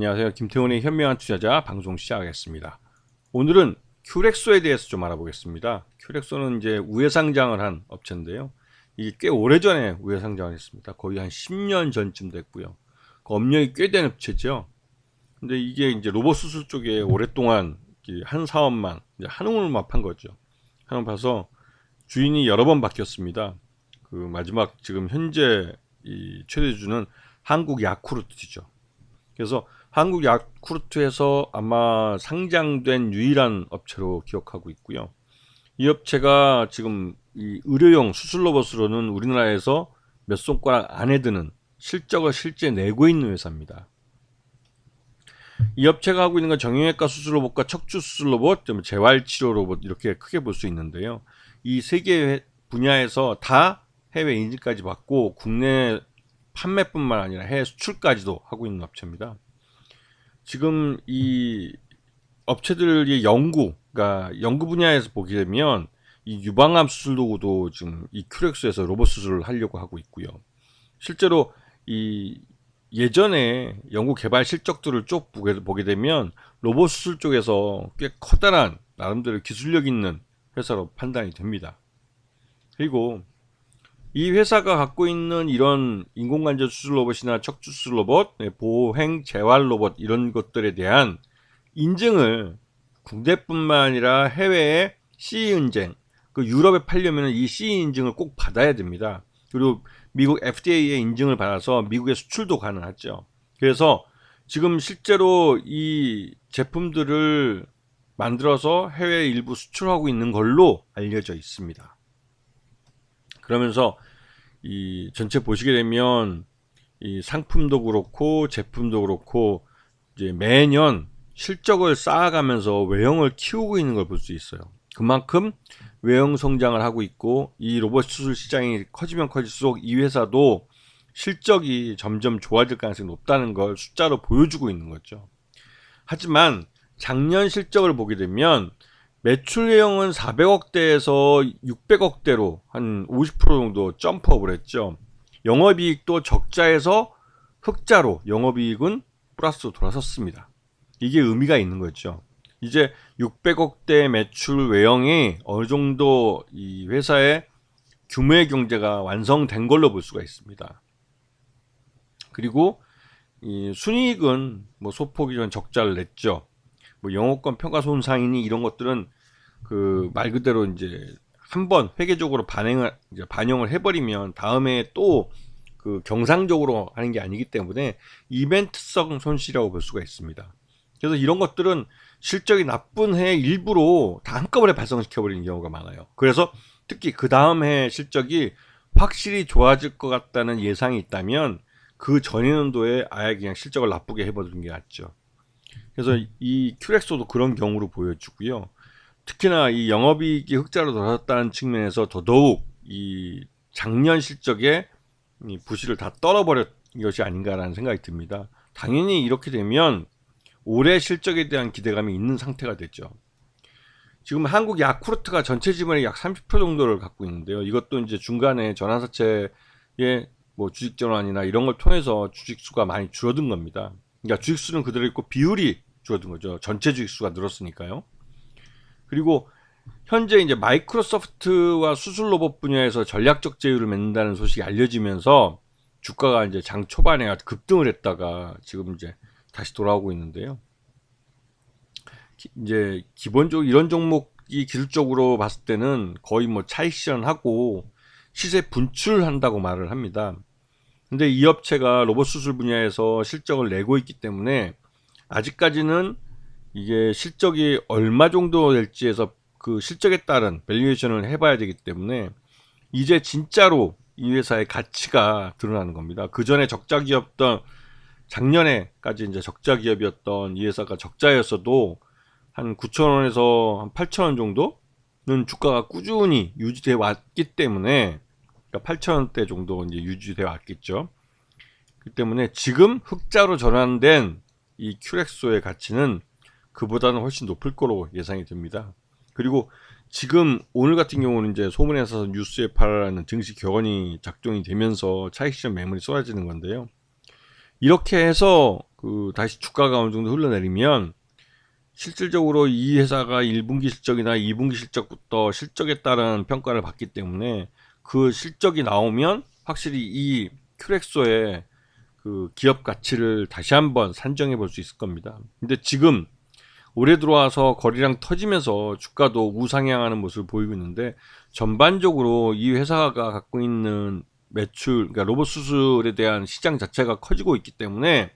안녕하세요. 김태훈의 현명한 투자자 방송 시작하겠습니다. 오늘은 큐렉소에 대해서 좀 알아보겠습니다. 큐렉소는 이제 우회상장을 한 업체인데요. 이게 꽤 오래전에 우회상장을 했습니다. 거의 한 10년 전쯤 됐고요. 그 업력이 꽤 된 업체죠. 근데 이게 이제 로봇 수술 쪽에 오랫동안 한 사업만 이제 한우물만 판 거죠. 한우 봐서 주인이 여러 번 바뀌었습니다. 그 마지막 지금 현재 이 최대주는 한국 야쿠르트죠. 그래서 한국 야쿠르트에서 아마 상장된 유일한 업체로 기억하고 있고요. 이 업체가 지금 이 의료용 수술 로봇으로는 우리나라에서 몇 손가락 안에 드는 실적을 실제 내고 있는 회사입니다. 이 업체가 하고 있는 건 정형외과 수술 로봇과 척추 수술 로봇, 재활 치료 로봇 이렇게 크게 볼 수 있는데요. 이 세 개 분야에서 다 해외 인증까지 받고 국내 판매뿐만 아니라 해외 수출까지도 하고 있는 업체입니다. 지금 이 업체들의 그러니까 연구 분야에서 보게 되면 이 유방암 수술 도구도 지금 이 큐렉스에서 로봇 수술을 하려고 하고 있고요. 실제로 이 예전에 연구 개발 실적들을 쭉 보게 되면 로봇 수술 쪽에서 꽤 커다란 나름대로 기술력 있는 회사로 판단이 됩니다. 그리고 이 회사가 갖고 있는 이런 인공관절 수술 로봇이나 척추 수술 로봇, 보행 재활 로봇 이런 것들에 대한 인증을 국내뿐만 아니라 해외의 CE 인증, 그 유럽에 팔려면 이 CE 인증을 꼭 받아야 됩니다. 그리고 미국 FDA의 인증을 받아서 미국에 수출도 가능하죠. 그래서 지금 실제로 이 제품들을 만들어서 해외에 일부 수출하고 있는 걸로 알려져 있습니다. 그러면서 이 전체 보시게 되면 이 상품도 그렇고 제품도 그렇고 이제 매년 실적을 쌓아가면서 외형을 키우고 있는 걸 볼 수 있어요. 그만큼 외형 성장을 하고 있고 이 로봇 수술 시장이 커지면 커질수록 이 회사도 실적이 점점 좋아질 가능성이 높다는 걸 숫자로 보여주고 있는 거죠. 하지만 작년 실적을 보게 되면 매출 내용은 400억대에서 600억대로 한 50% 정도 점프업을 했죠. 영업이익도 적자에서 흑자로 영업이익은 플러스로 돌아섰습니다. 이게 의미가 있는 거죠. 이제 600억대 매출 외형이 어느 정도 이 회사의 규모의 경제가 완성된 걸로 볼 수가 있습니다. 그리고 이 순이익은 뭐 소폭이 전 적자를 냈죠. 뭐 영업권 평가 손상이니 이런 것들은 그 말 그대로 이제 한번 회계적으로 반영을 해버리면 다음에 또 그 경상적으로 하는 게 아니기 때문에 이벤트성 손실이라고 볼 수가 있습니다. 그래서 이런 것들은 실적이 나쁜 해 일부러 다 한꺼번에 발생시켜버리는 경우가 많아요. 그래서 특히 그 다음 해 실적이 확실히 좋아질 것 같다는 예상이 있다면 그 전년도에 아예 그냥 실적을 나쁘게 해버리는 게 낫죠. 그래서 이 큐렉소도 그런 경우로 보여주고요. 특히나 이 영업이익이 흑자로 돌아섰다는 측면에서 더더욱 이 작년 실적에 이 부실을 다 떨어버렸 것이 아닌가라는 생각이 듭니다. 당연히 이렇게 되면 올해 실적에 대한 기대감이 있는 상태가 됐죠. 지금 한국 야쿠르트가 전체 지분의 약 30% 정도를 갖고 있는데요. 이것도 이제 중간에 전환사채의 뭐 주식 전환이나 이런 걸 통해서 주식수가 많이 줄어든 겁니다. 그러니까 주식수는 그대로 있고 비율이 줄어든 거죠. 전체 주식수가 늘었으니까요. 그리고 현재 이제 마이크로소프트와 수술 로봇 분야에서 전략적 제휴를 맺는다는 소식이 알려지면서 주가가 이제 장 초반에 급등을 했다가 지금 이제 다시 돌아오고 있는데요. 이제 기본적으로 이런 종목이 기술적으로 봤을 때는 거의 뭐 차익 실현하고 시세 분출한다고 말을 합니다. 근데 이 업체가 로봇 수술 분야에서 실적을 내고 있기 때문에 아직까지는 이게 실적이 얼마 정도 될지에서 그 실적에 따른 밸류에이션을 해봐야 되기 때문에 이제 진짜로 이 회사의 가치가 드러나는 겁니다. 그 전에 작년에까지 이제 적자 기업이었던 이 회사가 적자였어도 한 9,000원에서 한 8,000원 정도는 주가가 꾸준히 유지되어 왔기 때문에, 그러니까 8,000원대 정도 이제 유지되어 왔겠죠. 그렇기 때문에 지금 흑자로 전환된 이 큐렉소의 가치는 그보다는 훨씬 높을 거로 예상이 됩니다. 그리고 지금 오늘 같은 경우는 이제 소문에서 뉴스에 팔아라는 증시 격언이 작동이 되면서 차익 실현 매물이 쏟아지는 건데요. 이렇게 해서 다시 주가가 어느 정도 흘러내리면 실질적으로 이 회사가 1분기 실적이나 2분기 실적부터 실적에 따른 평가를 받기 때문에 그 실적이 나오면 확실히 이 큐렉소의 그 기업 가치를 다시 한번 산정해 볼 수 있을 겁니다. 근데 지금 올해 들어와서 거래량 터지면서 주가도 우상향하는 모습을 보이고 있는데, 전반적으로 이 회사가 갖고 있는 매출, 그러니까 로봇 수술에 대한 시장 자체가 커지고 있기 때문에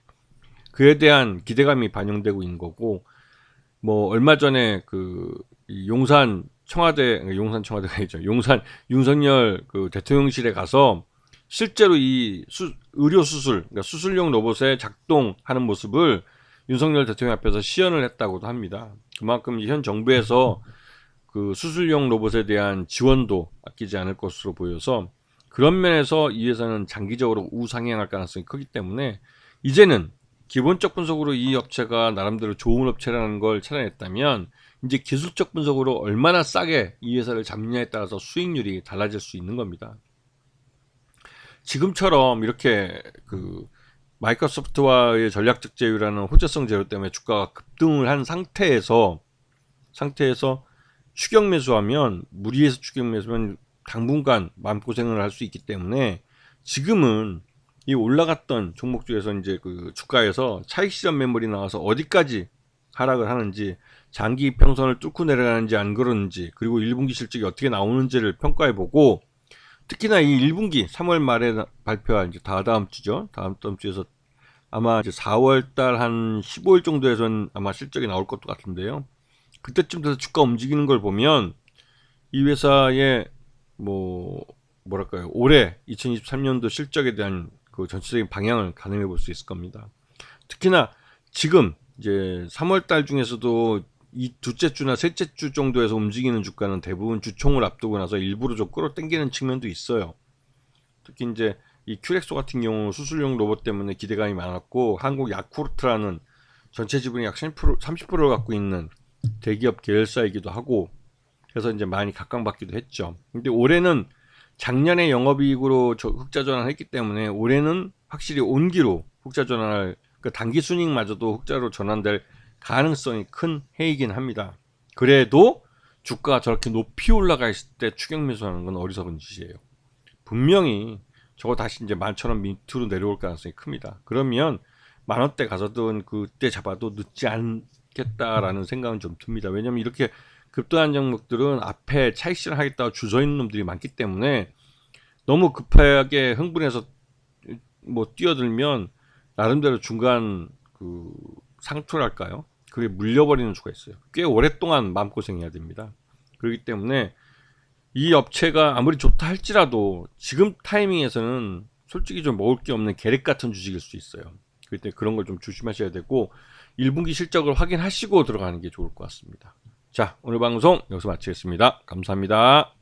그에 대한 기대감이 반영되고 있는 거고, 뭐 얼마 전에 용산 청와대가 아니죠, 용산 윤석열 그 대통령실에 가서 실제로 이 의료 수술, 그러니까 수술용 로봇의 작동하는 모습을 윤석열 대통령 앞에서 시연을 했다고도 합니다. 그만큼 현 정부에서 그 수술용 로봇에 대한 지원도 아끼지 않을 것으로 보여서, 그런 면에서 이 회사는 장기적으로 우상향할 가능성이 크기 때문에 이제는 기본적 분석으로 이 업체가 나름대로 좋은 업체라는 걸 찾아냈다면, 이제 기술적 분석으로 얼마나 싸게 이 회사를 잡느냐에 따라서 수익률이 달라질 수 있는 겁니다. 지금처럼 이렇게 마이크로소프트와의 전략적 제휴라는 호재성 제휴 때문에 주가가 급등을 한 상태에서 추격 매수하면, 무리해서 추격 매수하면 당분간 마음고생을 할 수 있기 때문에, 지금은 이 올라갔던 종목 중에서 이제 주가에서 차익 실현 매물이 나와서 어디까지 하락을 하는지, 장기 평선을 뚫고 내려가는지 안 그러는지, 그리고 1분기 실적이 어떻게 나오는지를 평가해 보고, 특히나 이 1분기 3월 말에 발표할 이제 다다음 주죠. 다음 주에서 아마 이제 4월 달 한 15일 정도에선 아마 실적이 나올 것도 같은데요. 그때쯤 돼서 주가 움직이는 걸 보면 이 회사의 뭐랄까요, 올해 2023년도 실적에 대한 그 전체적인 방향을 가늠해 볼 수 있을 겁니다. 특히나 지금 이제 3월 달 중에서도 이 둘째 주나 셋째 주 정도에서 움직이는 주가는 대부분 주총을 앞두고 나서 일부러 좀 끌어당기는 측면도 있어요. 특히 이제 이 큐렉소 같은 경우 수술용 로봇 때문에 기대감이 많았고, 한국 야쿠르트라는 전체 지분이 약 30%를 갖고 있는 대기업 계열사이기도 하고 그래서 이제 많이 각광받기도 했죠. 근데 올해는 작년에 영업이익으로 흑자 전환했기 때문에 올해는 확실히 온기로 흑자 전환할, 단기 순이익마저도 흑자로 전환될 가능성이 큰 해이긴 합니다. 그래도 주가가 저렇게 높이 올라가 있을 때 추격 매수하는 건 어리석은 짓이에요. 분명히 저거 다시 이제 11,000원 밑으로 내려올 가능성이 큽니다. 그러면 10,000원대 가서든 그때 잡아도 늦지 않겠다라는 생각은 좀 듭니다. 왜냐면 이렇게 급등한 종목들은 앞에 차익 실현하겠다고 주저 있는 놈들이 많기 때문에, 너무 급하게 흥분해서 뛰어들면 나름대로 중간 상투랄까요? 그게 물려버리는 수가 있어요. 꽤 오랫동안 마음고생해야 됩니다. 그렇기 때문에 이 업체가 아무리 좋다 할지라도 지금 타이밍에서는 솔직히 좀 먹을 게 없는 계륵 같은 주식일 수 있어요. 그때 그런 걸 좀 조심하셔야 되고, 1분기 실적을 확인하시고 들어가는 게 좋을 것 같습니다. 자, 오늘 방송 여기서 마치겠습니다. 감사합니다.